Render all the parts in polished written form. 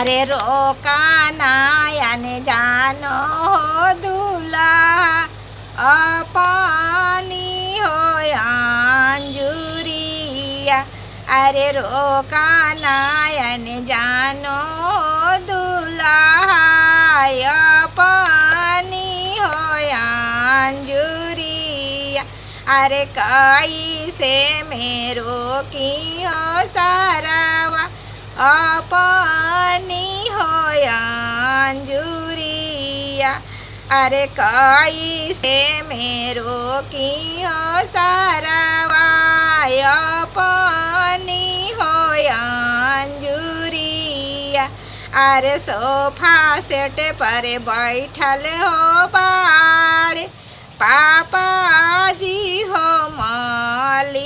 अरे रोका नायन जानो हो दूल्हा अपनी हो अंजुरिया। अरे रोका नायन जानो हो दूल्हा अपनी हो अंजुरिया। अरे कैसे मेरो की हो सारावा अपनी हो अंजुरिया। अरे कैसे मेरो की हो सारावा अपनी हो अंजुरिया। अरे सोफा सेट पर बैठल हो बाड़े पापा जी हो मालिकावा।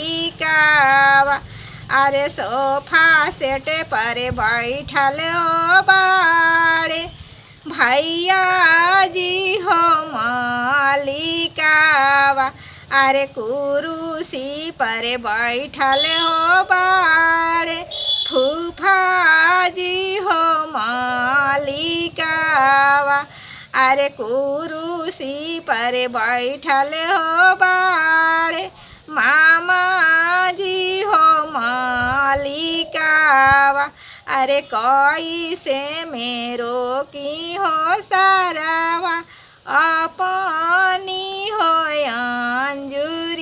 अरे सोफा सेट पर बैठल हो बाड़े भैया जी हो मालिकावा। अरे कुरुसी पर बैठल हो बाड़े फूफा जी हो मालिकावा। अरे कुरुसी पर बैठल हो बाड़े मामा जी हो मालिकावा। अरे कैसे मेरो की हो सारावा अपनी हो अंजुरिया।